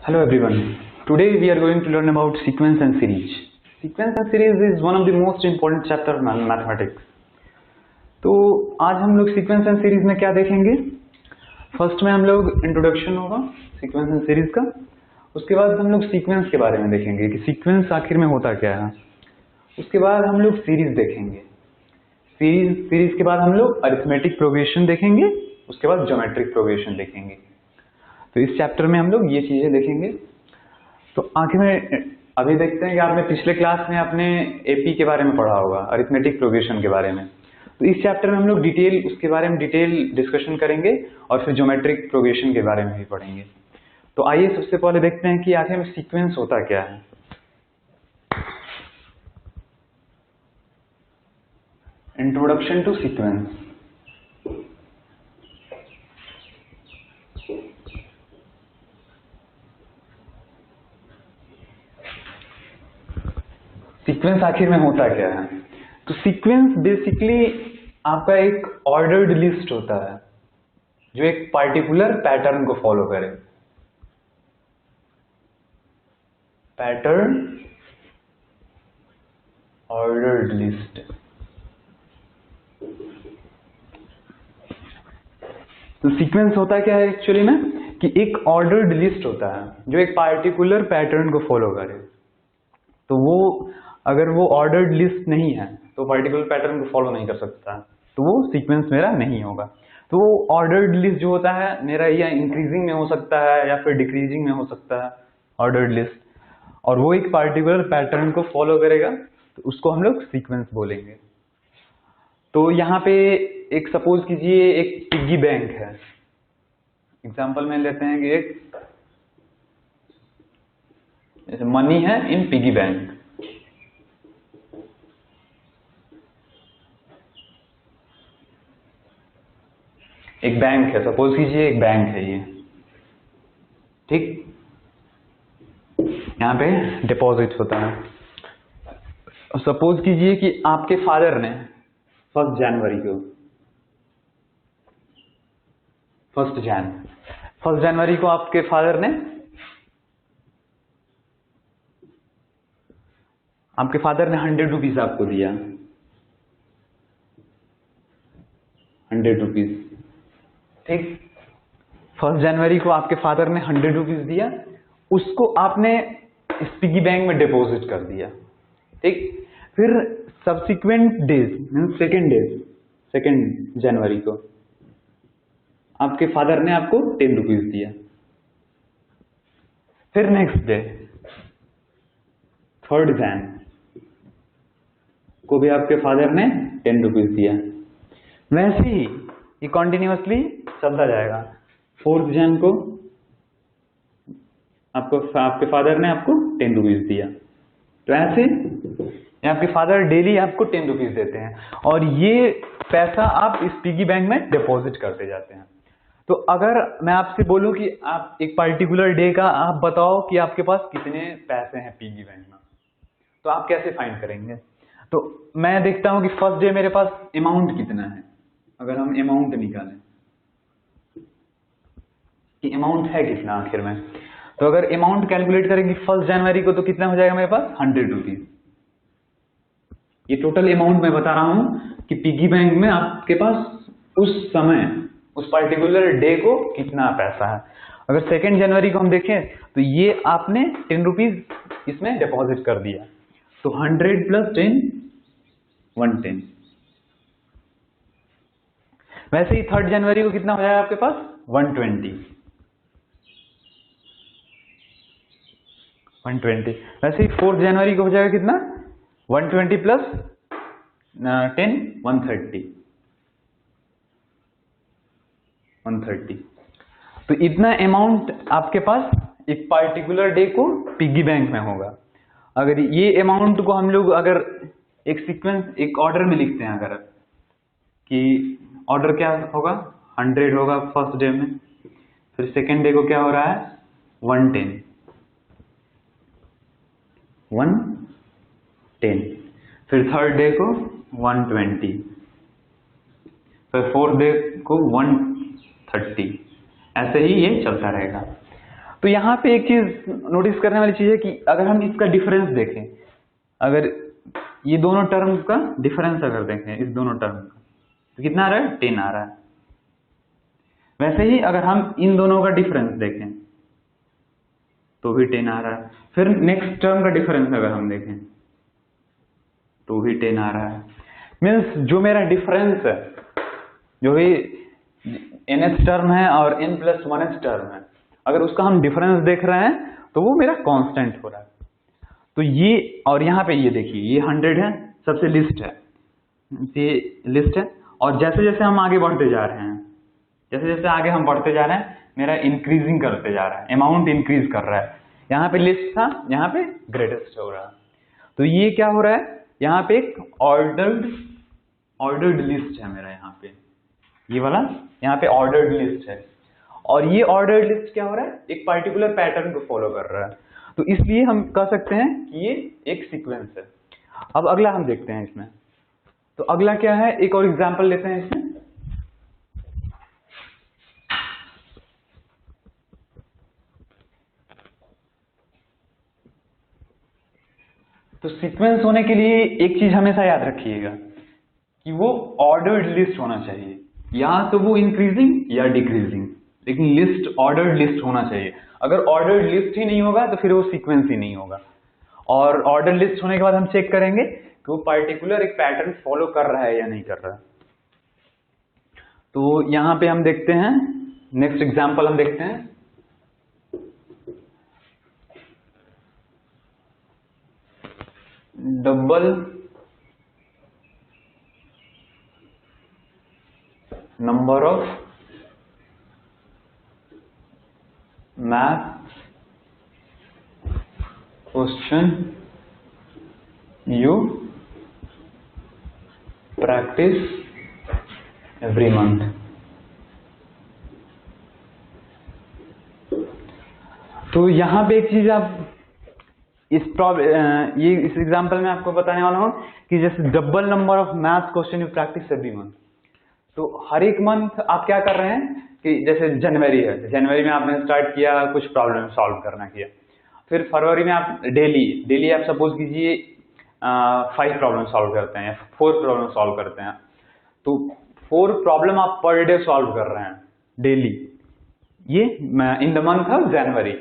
Hello everyone. Today we are going to learn about sequence and series. Sequence and series is one of the most important chapter of mathematics. तो आज हम लोग sequence and series में क्या देखेंगे? First में हम लोग इंट्रोडक्शन होगा सीक्वेंस एंड सीरीज का। उसके बाद हम लोग सीक्वेंस के बारे में देखेंगे कि सीक्वेंस आखिर में होता क्या है। उसके बाद हम लोग सीरीज देखेंगे। सीरीज के बाद हम लोग अरिथमेटिक प्रोग्रेशन देखेंगे। उसके बाद ज्योमेट्रिक प्रोग्रेशन देखेंगे। तो इस चैप्टर में हम लोग ये चीजें देखेंगे। तो आखिर में अभी देखते हैं कि आपने पिछले क्लास में अपने एपी के बारे में पढ़ा होगा, अरिथमेटिक प्रोग्रेशन के बारे में। तो इस चैप्टर में हम लोग उसके बारे में डिटेल डिस्कशन करेंगे और फिर ज्योमेट्रिक प्रोग्रेशन के बारे में भी पढ़ेंगे। तो आइए सबसे पहले देखते हैं कि आखिर में सीक्वेंस होता क्या है। Introduction to sequence. सीक्वेंस आखिर में होता क्या है? तो सीक्वेंस बेसिकली आपका एक ऑर्डर्ड लिस्ट होता है जो एक पार्टिकुलर पैटर्न को फॉलो करे। Pattern ordered list. तो सीक्वेंस होता क्या है एक्चुअली में कि एक ऑर्डर्ड लिस्ट होता है जो एक पार्टिकुलर पैटर्न को फॉलो करे। तो वो अगर वो ऑर्डर्ड लिस्ट नहीं है तो पर्टिकुलर पैटर्न को फॉलो नहीं कर सकता, तो वो सीक्वेंस मेरा नहीं होगा। तो वो ऑर्डर्ड लिस्ट जो होता है मेरा या इंक्रीजिंग में हो सकता है या फिर डिक्रीजिंग में हो सकता है ऑर्डर्ड लिस्ट, और वो एक पार्टिकुलर पैटर्न को फॉलो करेगा, तो उसको हम लोग सीक्वेंस बोलेंगे। तो यहाँ पे एक सपोज कीजिए एक पिग्गी बैंक है। एग्जाम्पल में लेते हैं कि एक मनी है इन पिग्गी बैंक। एक बैंक है, सपोज कीजिए एक बैंक है ये, ठीक। यहाँ पे डिपॉजिट होता है। सपोज कीजिए कि आपके फादर ने 1 जनवरी को आपके फादर ने 100 रुपीज आपको दिया। 100 रुपीज, ठीक। 1 जनवरी को आपके फादर ने 100 रुपीज दिया, उसको आपने इस पिगी बैंक में डिपॉजिट कर दिया, ठीक। फिर सब्सिक्वेंट डेज मीन सेकेंड जनवरी को आपके फादर ने आपको 10 रुपीज दिया। फिर नेक्स्ट डे 3rd जैन को भी आपके फादर ने 10 रुपीज दिया। वैसे ही ये कॉन्टिन्यूअसली चलता जाएगा। 4th जैन को आपके फादर ने आपको 10 रुपीज दिया। तो ऐसे आपके फादर डेली आपको 10 रुपीज देते हैं और ये पैसा आप इस पिगी बैंक में डिपॉजिट करते जाते हैं। तो अगर मैं आपसे बोलूं कि आप एक पर्टिकुलर डे का आप बताओ कि आपके पास कितने पैसे हैं पिगी बैंक में, तो आप कैसे फाइंड करेंगे? तो मैं देखता हूं कि फर्स्ट डे मेरे पास अमाउंट कितना है। अगर हम अमाउंट निकालें कि अमाउंट है कितना आखिर में, तो अगर अमाउंट कैलकुलेट करेंगे 1 जनवरी को, तो कितना हो जाएगा मेरे पास 100 रुपीज। ये टोटल अमाउंट मैं बता रहा हूं कि पिगी बैंक में आपके पास उस समय उस पर्टिकुलर डे को कितना पैसा है। अगर 2 जनवरी को हम देखें तो ये आपने 10 रुपीज इसमें डिपॉजिट कर दिया, तो 100 + 10 110। वैसे ही 3rd जनवरी को कितना हो जाएगा आपके पास 120। वैसे ही 4th जनवरी को हो जाएगा कितना 120 + 10 130। तो इतना अमाउंट आपके पास एक पार्टिकुलर डे को पिगी बैंक में होगा। अगर ये अमाउंट को हम लोग अगर एक सीक्वेंस एक ऑर्डर में लिखते हैं, अगर कि ऑर्डर क्या होगा 100 होगा फर्स्ट डे में, फिर सेकेंड डे को क्या हो रहा है 110, फिर 3rd डे को 120, फिर 4th डे को 130। ऐसे ही ये चलता रहेगा। तो यहाँ पे एक चीज नोटिस करने वाली चीज है कि अगर हम इसका डिफरेंस देखें, अगर ये दोनों टर्म का डिफरेंस अगर देखें इस दोनों टर्म का, तो कितना आ रहा है? 10 आ रहा है। वैसे ही अगर हम इन दोनों का डिफरेंस देखें तो भी 10 आ रहा है। फिर नेक्स्ट टर्म का डिफरेंस अगर हम देखें तो भी 10 आ रहा है। मीन्स जो मेरा डिफरेंस है, जो भी nth टर्म है और n+1th टर्म है, अगर उसका हम डिफरेंस देख रहे हैं तो वो मेरा कांस्टेंट हो रहा है। तो ये, और यहाँ पे ये देखिए, ये 100 है, सबसे लिस्ट है, ये लिस्ट है। और जैसे जैसे हम आगे बढ़ते जा रहे हैं, जैसे जैसे आगे हम बढ़ते जा रहे हैं, मेरा इंक्रीजिंग करते जा रहा है, अमाउंट इंक्रीज कर रहा है। यहाँ पे लिस्ट था, यहाँ पे ग्रेटेस्ट हो रहा है। तो ये क्या हो रहा है? यहाँ पे एक ऑर्डर्ड लिस्ट है मेरा, यहाँ पे ये वाला, यहाँ पे ऑर्डर्ड लिस्ट है। और ये ऑर्डर्ड लिस्ट क्या हो रहा है? एक पर्टिकुलर पैटर्न को फॉलो कर रहा है। तो इसलिए हम कह सकते हैं कि ये एक सीक्वेंस है। अब अगला हम देखते हैं इसमें। तो अगला क्या है? एक और एग्जांपल लेते हैं इसमें। तो सीक्वेंस होने के लिए एक चीज हमेशा याद रखिएगा कि वो ऑर्डर्ड लिस्ट होना चाहिए, या तो वो इंक्रीजिंग या डिक्रीजिंग, लेकिन लिस्ट ऑर्डर्ड लिस्ट होना चाहिए। अगर ऑर्डर्ड लिस्ट ही नहीं होगा तो फिर वो सीक्वेंस ही नहीं होगा। और ऑर्डर लिस्ट होने के बाद हम चेक करेंगे कि वो पर्टिकुलर एक पैटर्न फॉलो कर रहा है या नहीं कर रहा है। तो यहाँ पे हम देखते हैं, नेक्स्ट एग्जांपल हम देखते हैं। Double number of math question you practice every month। तो यहाँ पे एक चीज आप इस एग्जांपल में आपको बताने वाला हूँ कि जैसे double number of math question you practice every month. तो हर एक मंथ आप क्या कर रहे हैं कि जैसे जनवरी है, जनवरी में आपने स्टार्ट किया कुछ प्रॉब्लम सॉल्व करना किया। फिर फरवरी में आप डेली आप सपोज कीजिए 5 प्रॉब्लम सॉल्व करते हैं या 4 प्रॉब्लम सॉल्व करते हैं। तो 4 प्रॉब्लम आप पर डे सॉल्व कर रहे हैं डेली, ये in the month of January.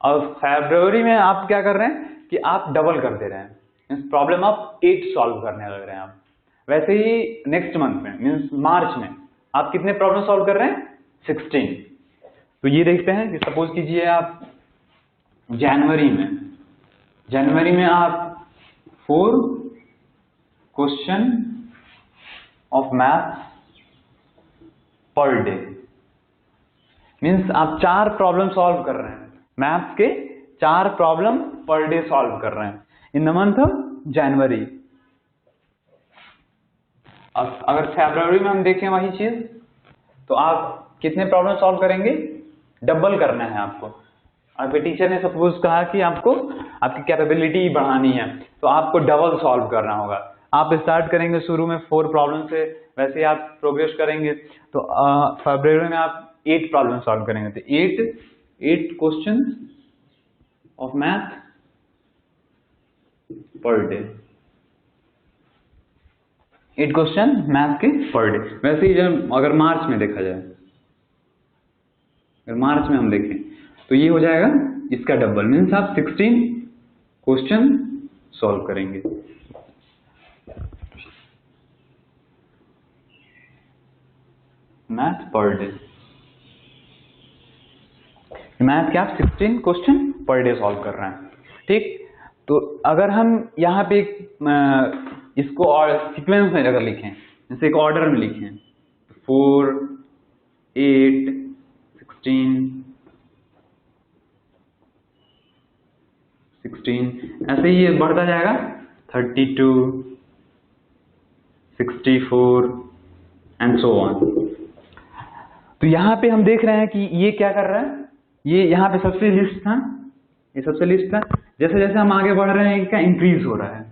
और फरवरी में आप क्या कर रहे हैं कि आप डबल कर दे रहे हैं, प्रॉब्लम आप 8 सॉल्व करने लग रहे हैं आप। वैसे ही नेक्स्ट मंथ में मीन्स मार्च में आप कितने प्रॉब्लम सॉल्व कर रहे हैं? 16। तो ये देखते हैं कि सपोज कीजिए आप जनवरी में आप 4 question of math per day, means आप 4 प्रॉब्लम सॉल्व कर रहे हैं, मैथ्स के 4 प्रॉब्लम पर डे सॉल्व कर रहे हैं in the month of January. अब अगर फरवरी में हम देखें वही चीज, तो आप कितने प्रॉब्लम सॉल्व करेंगे? डबल करना है आपको। आपके टीचर ने सपोज कहा कि आपको आपकी कैपेबिलिटी बढ़ानी है, तो आपको डबल सॉल्व करना होगा। आप स्टार्ट करेंगे शुरू में 4 प्रॉब्लम से, वैसे ही आप प्रोग्रेस करेंगे। तो फरवरी में आप 8 प्रॉब्लम सॉल्व करेंगे, तो 8 question of math per day, 8 question math के पर डे। वैसे ही जब अगर मार्च में देखा जाए, अगर मार्च में हम देखें तो ये हो जाएगा इसका डबल, मीन्स आप 16 क्वेश्चन सॉल्व करेंगे। मैथ पर डे, मैथ के आप 16 क्वेश्चन पर डे सॉल्व कर रहे हैं, ठीक। तो अगर हम यहाँ पे इसको और सीक्वेंस में अगर लिखें, जैसे एक ऑर्डर में लिखें 4, 8, 16 ऐसे ही ये बढ़ता जाएगा 32, 64 एंड सो ऑन। तो यहाँ पे हम देख रहे हैं कि ये क्या कर रहा है, ये यहाँ पे सबसे लिस्ट था, ये सबसे लिस्ट था। जैसे जैसे हम आगे बढ़ रहे हैं क्या इंक्रीज हो रहा है,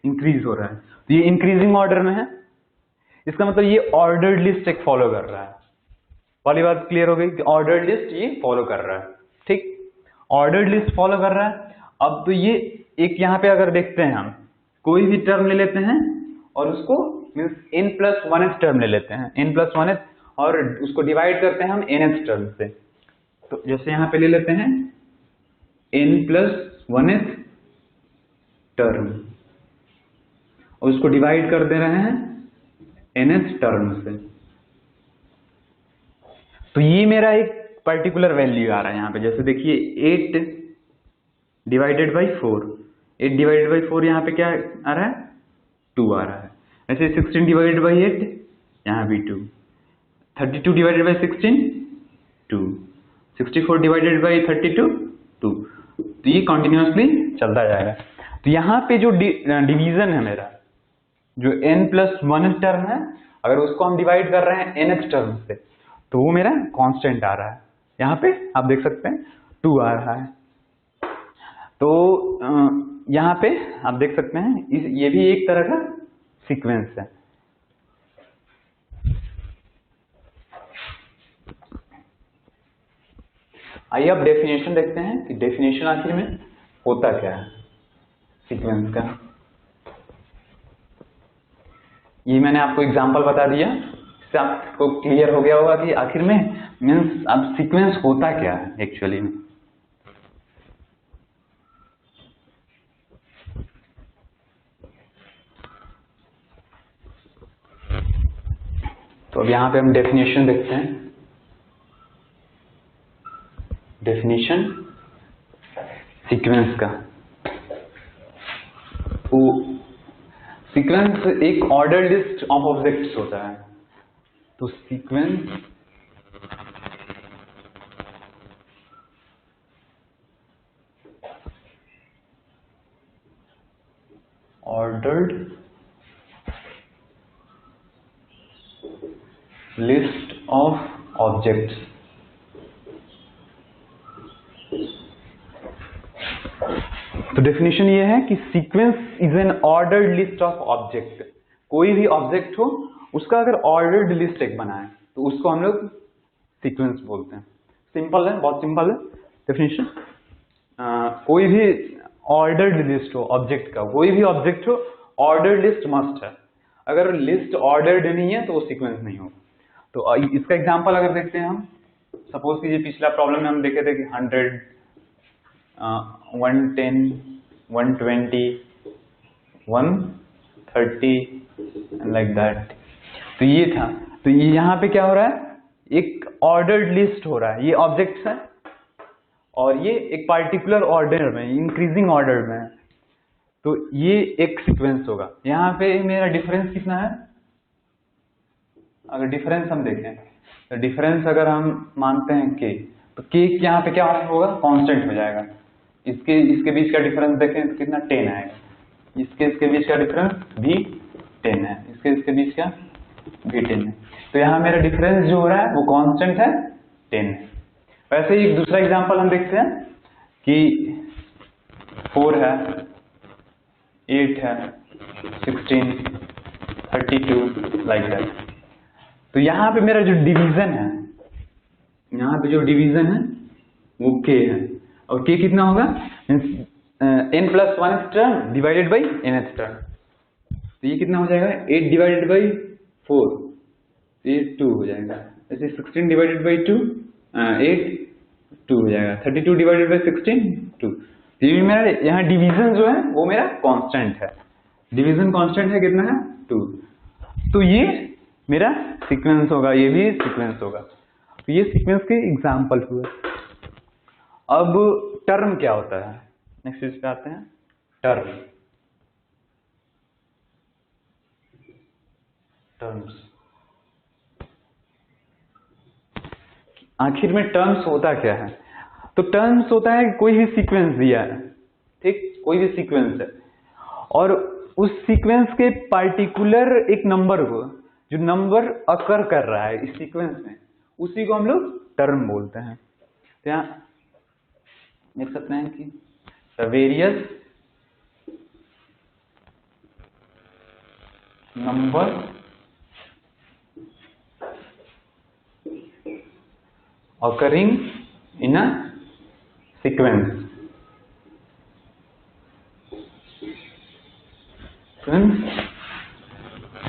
तो ये इंक्रीजिंग ऑर्डर में है। इसका मतलब ये ऑर्डर्ड लिस्ट एक फॉलो कर रहा है। पहली बात क्लियर हो गई कि ऑर्डर्ड लिस्ट ये फॉलो कर रहा है। ठीक, ऑर्डर्ड लिस्ट फॉलो कर रहा है। अब तो ये एक यहाँ पे अगर देखते हैं हम कोई भी टर्म ले लेते हैं और उसको मीन्स n+1th टर्म ले लेते हैं, n+1th, और उसको डिवाइड करते हैं हम nth टर्म से। तो जैसे यहाँ पे ले लेते हैं n+1th टर्म और उसको डिवाइड कर दे रहे हैं nth टर्म से। तो ये मेरा एक पर्टिकुलर वैल्यू आ रहा है यहाँ पे। जैसे देखिए 8 डिवाइडेड बाई 4, 8 डिवाइडेड बाई 4 यहाँ पे क्या आ रहा है, 2 आ रहा है। ऐसे 16 डिवाइडेड बाई 8 यहाँ भी 2, 32 डिवाइडेड बाई 16 2, 64 डिवाइडेड बाई 32 2। तो ये कंटिन्यूअसली चलता जाएगा। तो यहाँ पे जो डिवीजन है मेरा, जो n+1 टर्म है, अगर उसको हम डिवाइड कर रहे हैं nth टर्म से तो वो मेरा कांस्टेंट आ रहा है। यहाँ पे आप देख सकते हैं 2 आ रहा है। तो यहाँ पे आप देख सकते हैं ये भी एक तरह का सीक्वेंस है। आइए अब डेफिनेशन देखते हैं कि डेफिनेशन आखिर में होता क्या है सीक्वेंस का। ये मैंने आपको एग्जांपल बता दिया, इससे आपको क्लियर हो गया होगा कि आखिर में मीन्स अब सीक्वेंस होता क्या है एक्चुअली में। तो अब यहाँ पे हम डेफिनेशन देखते हैं। डेफिनेशन सीक्वेंस का, वो सीक्वेंस एक ऑर्डर लिस्ट ऑफ ऑब्जेक्ट्स होता है। तो sequence ordered list of objects. तो डेफिनेशन ये है कि sequence is an ordered list of object. कोई भी ऑब्जेक्ट हो उसका अगर ऑर्डर्ड लिस्ट एक बनाए तो उसको हम लोग सीक्वेंस बोलते हैं। सिंपल है, बहुत सिंपल है डेफिनेशन। कोई भी ऑर्डर्ड लिस्ट हो ऑब्जेक्ट का, कोई भी ऑब्जेक्ट हो, ऑर्डर्ड लिस्ट मस्ट है। अगर लिस्ट ऑर्डर्ड नहीं है तो वो सीक्वेंस नहीं होगा। तो इसका एग्जांपल अगर देखते हैं हम, सपोज कीजिए पिछला प्रॉब्लम में हम देखे थे कि 100, 110, 120, 130 लाइक दैट। तो ये था। तो ये यहाँ पे क्या हो रहा है, एक ऑर्डर्ड लिस्ट हो रहा है। ये ऑब्जेक्ट्स है और ये एक पार्टिकुलर ऑर्डर में, इंक्रीजिंग ऑर्डर में है। तो ये एक सीक्वेंस होगा। यहाँ पे मेरा डिफरेंस कितना है, अगर डिफरेंस हम देखें तो डिफरेंस अगर हम मानते हैं k, तो k यहाँ पे क्या होगा, कांस्टेंट हो जाएगा। इसके बीच का डिफरेंस देखें तो कितना, 10 आएगा। इसके बीच का डिफरेंस भी 10 है, इसके बीच का भी 10 है। तो यहाँ मेरा डिफरेंस जो हो रहा है वो कांस्टेंट है, 10 है। वैसे ही एक दूसरा एग्जांपल हम देखते हैं कि 4 है, 8 है, 16, 32 लाइक दैट। तो यहाँ पे मेरा जो डिवीजन है, यहाँ पे जो डिवीजन है वो k है, और k कितना होगा, n+1 term divided by nth term. तो ये कितना हो जाएगा, 8 डिवाइडेड बाई 4, ये 2 हो जाएगा। ऐसे 16 डिवाइडेड बाई 2, 8, 2 हो जाएगा। 32 डिवाइडेड बाई 16, 2। तो ये मेरा यहाँ डिवीजन जो है वो मेरा कांस्टेंट है। डिवीजन कांस्टेंट है, कितना है, 2। तो ये मेरा सीक्वेंस होगा, ये भी सीक्वेंस होगा। तो ये सीक्वेंस के एग्जाम्पल हुए। अब टर्म क्या होता है, नेक्स्ट चीज पे आते हैं। टर्म, टर्म्स, आखिर में टर्म्स होता क्या है। तो टर्म्स होता है कोई भी सीक्वेंस दिया है, ठीक, कोई भी सीक्वेंस है और उस सीक्वेंस के पार्टिकुलर एक नंबर को, जो नंबर अकर कर रहा है इस सीक्वेंस में, उसी को हम लोग टर्म बोलते हैं। तो यहाँ देख सकते हैं कि the various number occurring in a sequence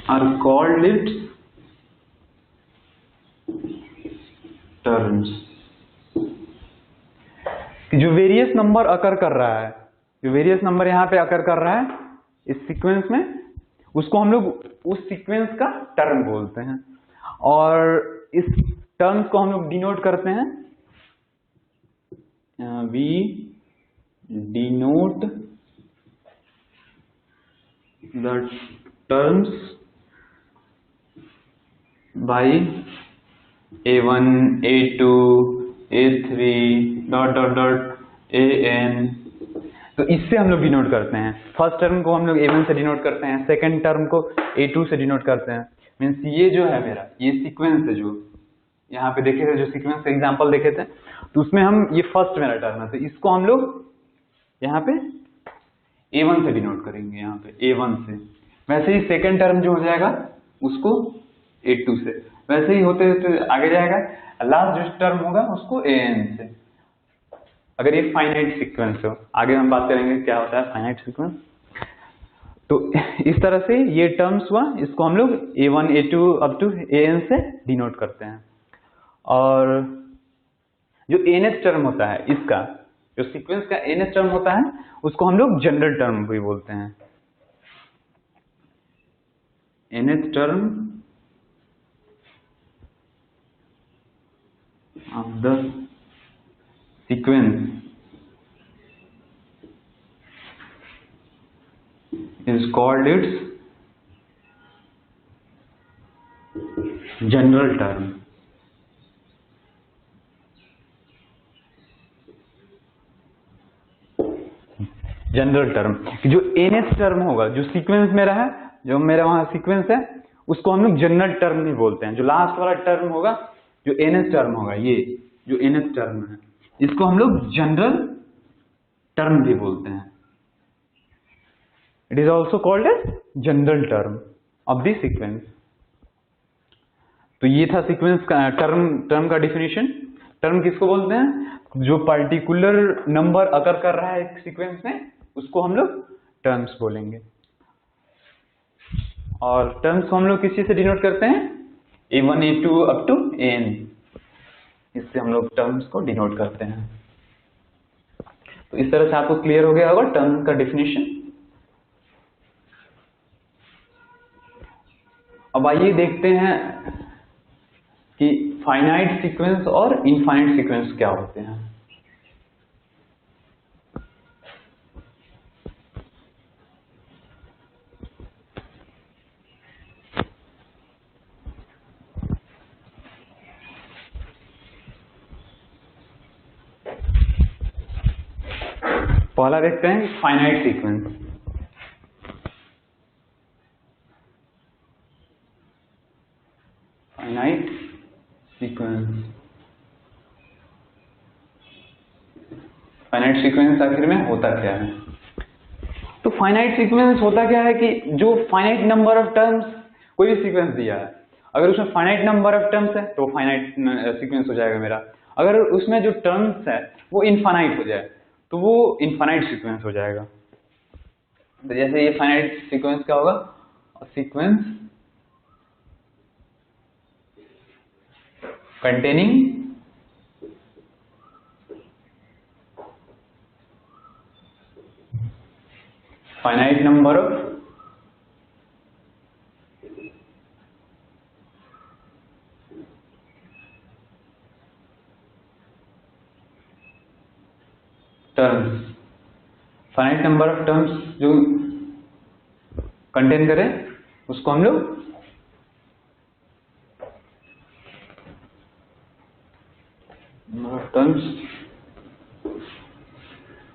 are called its terms। जो वेरियस नंबर अकर कर रहा है, जो वेरियस नंबर यहाँ पे अकर कर रहा है इस सीक्वेंस में, उसको हम लोग उस सीक्वेंस का टर्म बोलते हैं। और इस टर्म्स को हम लोग डिनोट करते हैं, we denote the terms by A1, A2, A3 dot dot dot AN। तो इससे हम लोग डिनोट करते हैं। फर्स्ट टर्म को हम लोग A1 से डिनोट करते हैं, सेकंड टर्म को A2 से डिनोट करते हैं। मीन्स ये जो है मेरा, ये सीक्वेंस है, जो यहाँ पे देखे थे, जो सीक्वेंस का एग्जांपल देखे थे, तो उसमें हम, ये फर्स्ट मेरा टर्म है, तो इसको हम लोग यहाँ पे A1 से डिनोट करेंगे, यहाँ पे A1 से। वैसे ही सेकंड टर्म जो हो जाएगा उसको A2 से, वैसे ही होते होते आगे जाएगा। लास्ट जो टर्म होगा उसको AN से, अगर ये फाइनाइट सीक्वेंस हो। आगे हम बात करेंगे क्या होता है फाइनाइट सीक्वेंस। तो इस तरह से ये टर्म्स हुआ, इसको हम लोग A1, A2 up to AN से डिनोट करते हैं। और जो nth टर्म होता है इसका, जो सीक्वेंस का nth टर्म होता है, उसको हम लोग जनरल टर्म भी बोलते हैं। nth term of the sequence is called its general term। General term, जो nth टर्म होगा, जो सीक्वेंस मेरा है, जो मेरा वहां सीक्वेंस है, उसको हम लोग जनरल टर्म भी बोलते हैं। जो लास्ट वाला टर्म होगा, जो nth टर्म होगा, ये जो nth टर्म है, इसको हम लोग जनरल टर्म भी बोलते हैं। It is also called as general term of the sequence. तो ये था सीक्वेंस का टर्म का डिफिनेशन। टर्म किसको बोलते हैं? जो पर्टिकुलर नंबर अकर कर रहा है एक सीक्वेंस में, उसको हम लोग टर्म्स बोलेंगे। और टर्म्स को हम लोग किस चीज से डिनोट करते हैं? A1, A2 up to AN, इससे हम लोग टर्म्स को डिनोट करते हैं। तो इस तरह से आपको क्लियर हो गया होगा टर्म का डिफिनेशन। अब आइए देखते हैं कि फाइनाइट सीक्वेंस और इनफाइनाइट सीक्वेंस क्या होते हैं। पहला देखते हैं finite sequence. Finite sequence, finite sequence आखिर में होता क्या है? तो फाइनाइट सीक्वेंस होता क्या है कि जो फाइनाइट नंबर ऑफ टर्म्स, कोई भी सीक्वेंस दिया है, अगर उसमें फाइनाइट नंबर ऑफ टर्म्स है तो फाइनाइट सीक्वेंस हो जाएगा मेरा। अगर उसमें जो टर्म्स है वो इनफाइनाइट हो जाए तो वो इनफाइनाइट सीक्वेंस हो जाएगा। तो जैसे ये फाइनाइट सीक्वेंस क्या होगा? Sequence containing finite number of terms, finite number of terms जो कंटेन करे उसको हम लोग number of terms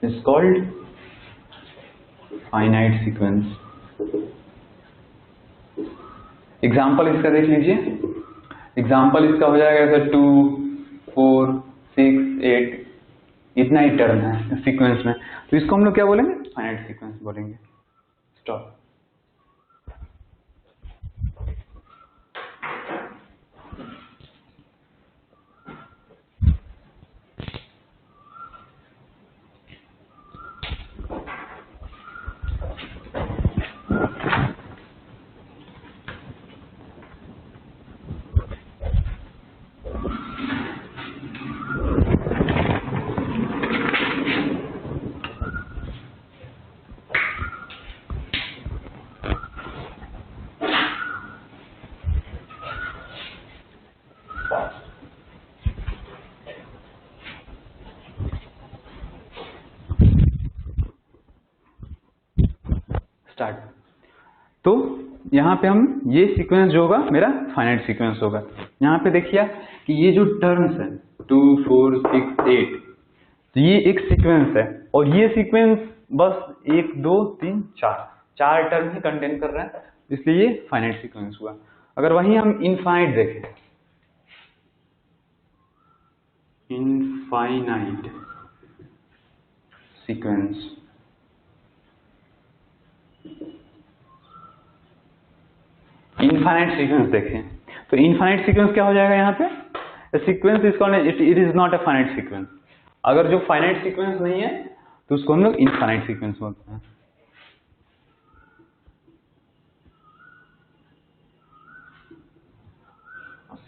is called finite sequence। Example इसका देख लीजिए। एग्जाम्पल इसका हो जाएगा जैसे 2, 4, 6, 8, इतना ही टर्म है सीक्वेंस में, तो इसको हम लोग क्या बोलेंगे? फाइनाइट सीक्वेंस बोलेंगे। स्टॉप। तो यहाँ पे हम ये सीक्वेंस जो होगा मेरा फाइनाइट सीक्वेंस होगा। यहाँ पे देखिए कि ये जो टर्म्स है 2 4 6 8, तो ये एक सीक्वेंस है और ये सीक्वेंस बस 1 2 3 4 टर्म ही कंटेन कर रहा है, इसलिए ये फाइनाइट सीक्वेंस हुआ। अगर वहीं हम इनफाइनाइट देखें, इनफाइनाइट सीक्वेंस, इनफाइनाइट सीक्वेंस देखें तो इनफाइनाइट सीक्वेंस क्या हो जाएगा यहाँ पे, sequence is called it is not a finite sequence. अगर जो फाइनाइट सीक्वेंस नहीं है तो उसको हम लोग इनफाइनाइट सीक्वेंस बोलते हैं।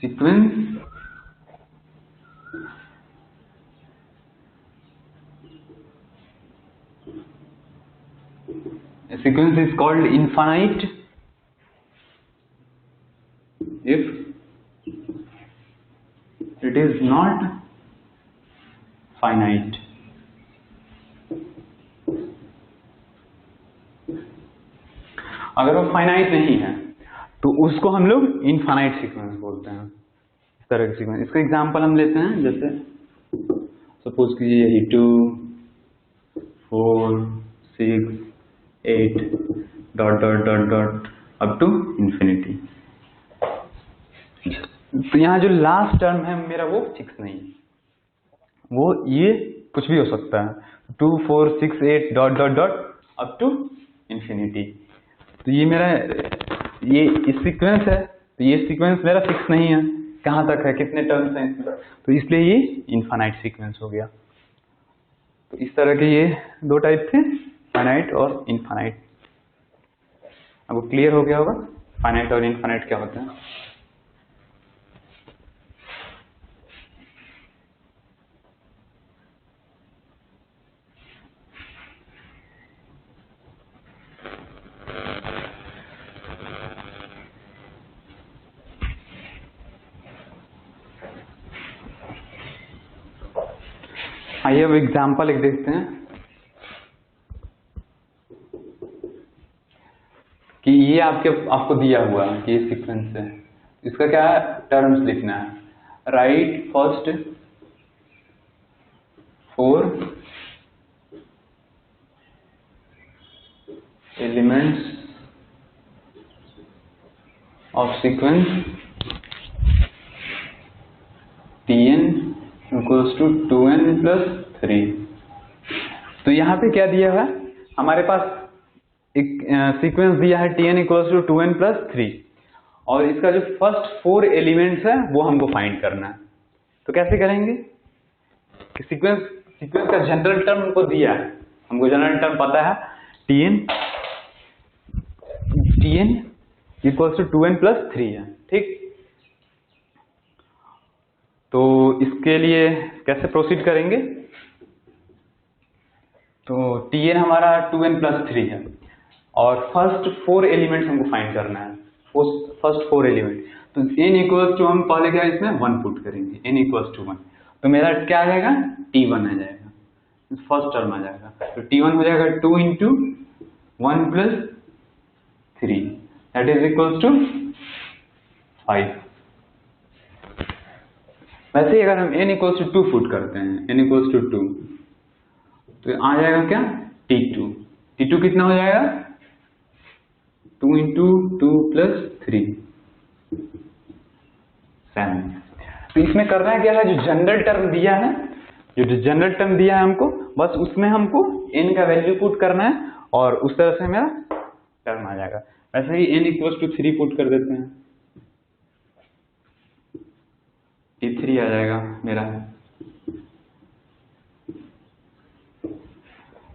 Sequence sequence is called infinite if it is not finite। अगर वो फाइनाइट नहीं है तो उसको हम लोग इनफाइनाइट सीक्वेंस बोलते हैं। इस तरह के सीक्वेंस, इसका एग्जांपल हम लेते हैं, जैसे सपोज कीजिए यही 2 4 6 8 dot dot dot dot up to infinity. तो यहाँ जो लास्ट टर्म है मेरा वो फिक्स नहीं है, वो ये कुछ भी हो सकता है, 2 4 6 8 dot dot dot up to infinity. तो ये मेरा ये इस सीक्वेंस है, तो ये सीक्वेंस मेरा फिक्स नहीं है, कहाँ तक है, कितने टर्म्स हैं इसमें, तो इसलिए ये इनफाइनाइट सीक्वेंस हो गया। तो इस तरह के ये दो टाइप थे, फाइनाइट और इनफाइनाइट। आपको क्लियर हो गया होगा फाइनाइट और इनफाइनाइट क्या होता है। आइए अब एग्जाम्पल एक देखते हैं कि ये आपको दिया हुआ है कि ये सीक्वेंस है, इसका क्या है, टर्म्स लिखना है। Write first 4 elements of sequence Tn equals to 2n plus 3। तो यहाँ पे क्या दिया है, हमारे पास एक सीक्वेंस दिया है Tn equals to 2n plus 3 और इसका जो फर्स्ट 4 एलिमेंट्स है वो हमको फाइंड करना है। तो कैसे करेंगे कि सीक्वेंस का जनरल टर्म हमको दिया है, हमको जनरल टर्म पता है Tn equals to 2n plus 3 है, ठीक। तो इसके लिए कैसे प्रोसीड करेंगे, तो Tn हमारा 2n प्लस 3 है और फर्स्ट 4 एलिमेंट्स हमको फाइंड करना है, फर्स्ट 4 एलिमेंट। तो n इक्वल्स टू हम पहले क्या इसमें 1 पुट करेंगे, n इक्वल्स टू 1, तो मेरा क्या आ जाएगा, T1 आ जाएगा, फर्स्ट टर्म आ जाएगा। तो T1 हो जाएगा 2 into 1 plus 3 that is equals to 5। वैसे ही अगर हम n इक्वल्स टू 2 पुट करते हैं, n इक्वल्स टू 2, तो आ जाएगा क्या, T2 कितना हो जाएगा, 2 इंटू 2 प्लस 3 7। तो इसमें करना है क्या है, जो जनरल टर्म दिया है, जो जनरल टर्म दिया है हमको, बस उसमें हमको n का वैल्यू पुट करना है और उस तरह से मेरा टर्म आ जाएगा। वैसे ही n इक्वल्स टू 3 पुट कर देते हैं, T3 आ जाएगा मेरा,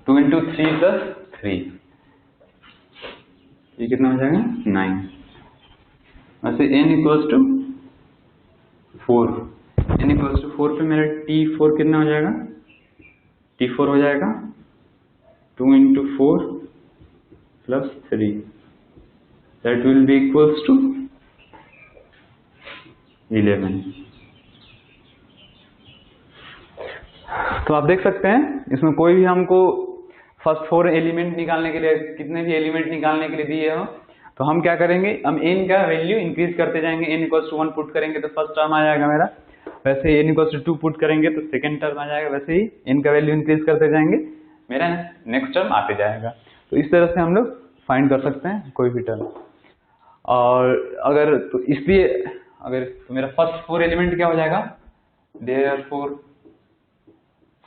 2 इंटू 3 प्लस 3, ये कितना हो जाएगा 9। वैसे n equals to 4, n equals to 4 पे मेरा T4 कितना हो जाएगा, T4 हो जाएगा 2 into 4 plus 3 that will be equals to 11। तो आप देख सकते हैं इसमें कोई भी हमको फर्स्ट 4 एलिमेंट निकालने के लिए, कितने भी एलिमेंट निकालने के लिए दिए हो, तो हम क्या करेंगे, हम n का वैल्यू इंक्रीज करते जाएंगे। n इक्वल टू 1 पुट करेंगे तो फर्स्ट टर्म आ जाएगा मेरा, वैसे ही n इक्वल टू 2 पुट करेंगे तो सेकेंड टर्म आ जाएगा, वैसे ही n का वैल्यू इंक्रीज करते जाएंगे, मेरा नेक्स्ट टर्म आते जाएगा। तो इस तरह से हम लोग फाइंड कर सकते हैं कोई भी टर्म। और अगर तो इसलिए अगर तो मेरा फर्स्ट 4 एलिमेंट क्या हो जाएगा, देयरफॉर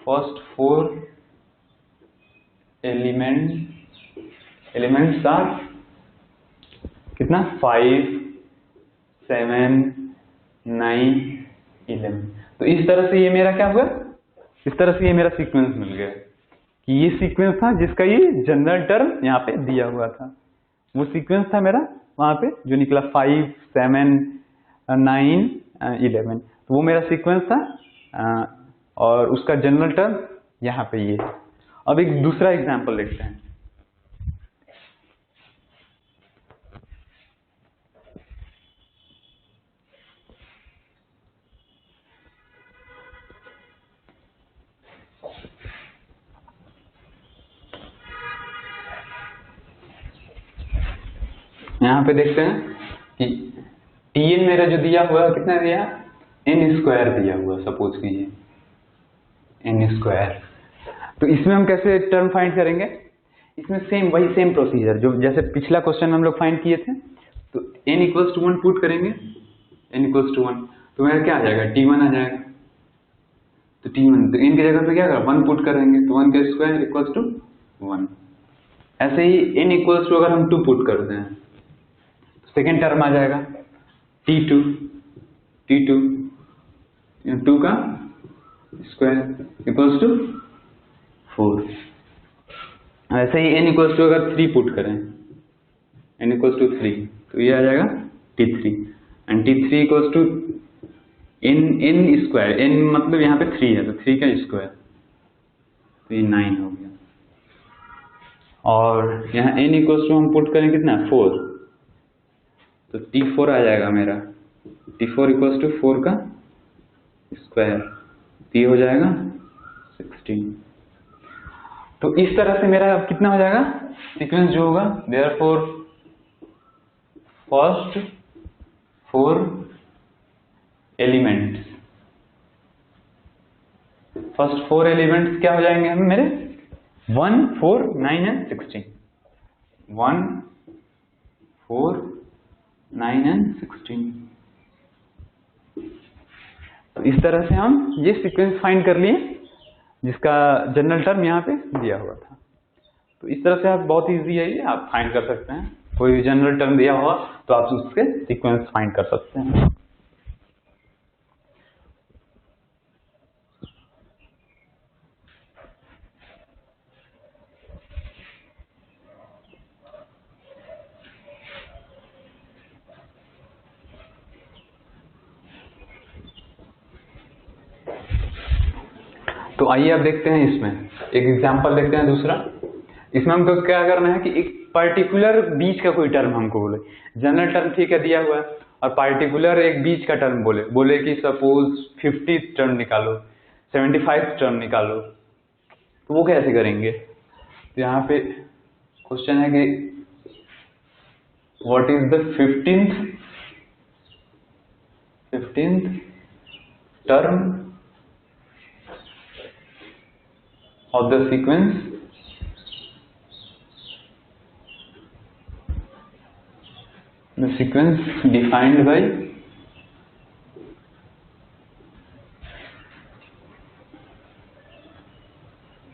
फर्स्ट 4 एलिमेंट्स आर कितना, 5 7 9 11। तो इस तरह से ये मेरा क्या हुआ, इस तरह से ये मेरा सीक्वेंस मिल गया कि ये सीक्वेंस था जिसका ये जनरल टर्म यहाँ पे दिया हुआ था, वो सीक्वेंस था मेरा वहां पे जो निकला 5 7 9 11। तो वो मेरा सीक्वेंस था और उसका जनरल टर्म यहाँ पे ये है। अब एक दूसरा एग्जांपल देखते हैं। यहाँ पे देखते हैं कि Tn मेरा जो दिया हुआ है कितना दिया, n स्क्वायर दिया हुआ, सपोज कीजिए n स्क्वायर। तो इसमें हम कैसे टर्म फाइंड करेंगे, इसमें वही सेम प्रोसीजर जो जैसे पिछला क्वेश्चन हम लोग फाइंड किए थे। तो n इक्वल्स टू 1 पुट करेंगे, n इक्वल्स टू 1 तो मेरा क्या आ जाएगा, T1 आ जाएगा। तो T1 तो n की जगह पे क्या करें, 1 पुट करेंगे तो 1 का स्क्वायर इक्वल्स टू 1। ऐसे ही n इक्वल्स टू अगर हम 2 पुट करते हैं तो सेकेंड टर्म आ जाएगा T2 2 का स्क्वायर इक्वल्स टू 4। ऐसे ही n इक्वल्स टू अगर 3 पुट करें, n इक्वल्स टू 3 तो ये आ जाएगा T3 and T3 equals to n square, n मतलब यहाँ पे 3 है तो 3 का स्क्वायर तो ये 9 हो गया। और यहाँ n इक्वल्स टू हम पुट करें कितना, 4 तो T4 आ जाएगा मेरा, T4 इक्वल्स टू 4 का स्क्वायर तो ये हो जाएगा 16। तो इस तरह से मेरा कितना हो जाएगा सीक्वेंस जो होगा, देयरफॉर फर्स्ट 4 एलिमेंट्स क्या हो जाएंगे हम मेरे, 1 4 9 एंड 16, 1 4 9 एंड 16। तो इस तरह से हम ये सीक्वेंस फाइंड कर लिए जिसका जनरल टर्म यहाँ पे दिया हुआ था। तो इस तरह से आप बहुत इजी है, ये आप फाइंड कर सकते हैं, कोई भी जनरल टर्म दिया हुआ तो आप उसके सीक्वेंस फाइंड कर सकते हैं। तो आइए अब देखते हैं इसमें एक एग्जांपल देखते हैं दूसरा। इसमें हमको क्या करना है कि एक पर्टिकुलर बीच का कोई टर्म हमको बोले, जनरल टर्म ठीक है दिया हुआ है और पर्टिकुलर एक बीच का टर्म बोले कि सपोज 50 टर्म निकालो, 75 टर्म निकालो, तो वो कैसे करेंगे। तो यहाँ पे क्वेश्चन है कि what is the 15th term of the sequence defined by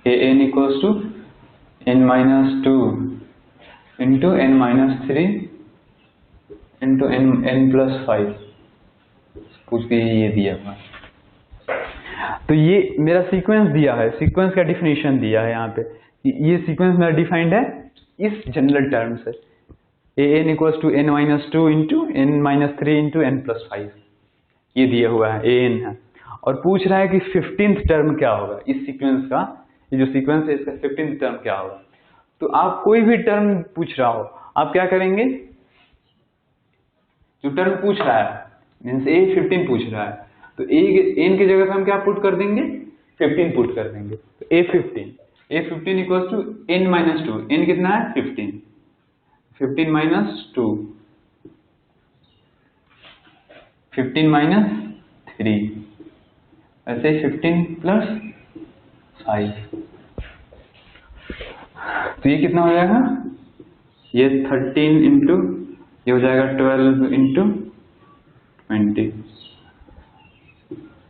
an equals to n minus 2 into n minus 3 into n plus 5 कुछ भी ये दिया हुआ। तो ये मेरा सीक्वेंस दिया है, सीक्वेंस का डिफिनेशन दिया है यहाँ पे, ये सीक्वेंस मेरा डिफाइंड है इस जनरल टर्म से, an equals to n minus 2 into n minus 3 into n plus 5 ये दिया हुआ है, an है। और पूछ रहा है कि 15th टर्म क्या होगा इस सीक्वेंस का, ये जो सीक्वेंस है इसका 15th टर्म क्या होगा। तो आप कोई भी टर्म पूछ रहा हो आप क्या करेंगे, जो टर्म पूछ रहा है मीन्स a 15 पूछ रहा है तो n की जगह पे हम क्या पुट कर देंगे, 15 पुट कर देंगे। तो a15 equals to n minus 2, n कितना है 15 15 माइनस 2, 15 माइनस 3, ऐसे 15 प्लस 5। तो ये कितना हो जाएगा? ये 13 इंटू, ये हो जाएगा 12 इंटू 20।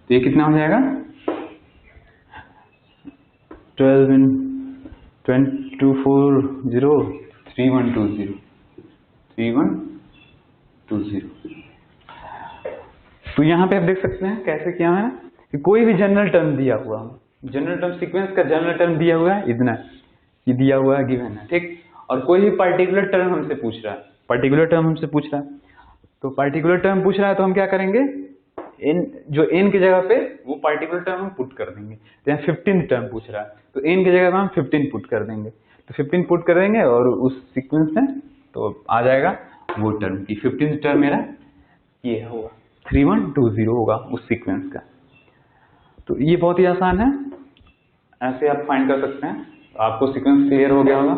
तो ये कितना हो जाएगा? 12 इन 240 3120 3120। तो यहाँ पे आप देख सकते हैं कैसे किया है कि कोई भी जनरल टर्म दिया हुआ, जनरल टर्म सीक्वेंस का जनरल टर्म दिया हुआ है इतना, ये दिया हुआ है, गिवन है, ठीक। और कोई भी पर्टिकुलर टर्म हमसे पूछ रहा है, पर्टिकुलर टर्म हमसे पूछ रहा है, तो पर्टिकुलर टर्म पूछ रहा है तो हम क्या करेंगे, n जो n की जगह पे वो पर्टिकुलर टर्म हम पुट कर देंगे। तो यहाँ 15 टर्म पूछ रहा है तो n की जगह पे हम 15 पुट कर देंगे, तो 15 पुट कर देंगे और उस सीक्वेंस में तो आ जाएगा वो टर्म की 15 टर्म मेरा ये होगा 3120 होगा उस सीक्वेंस का। तो ये बहुत ही आसान है, ऐसे आप फाइंड कर सकते हैं। आपको सीक्वेंस क्लियर हो गया होगा।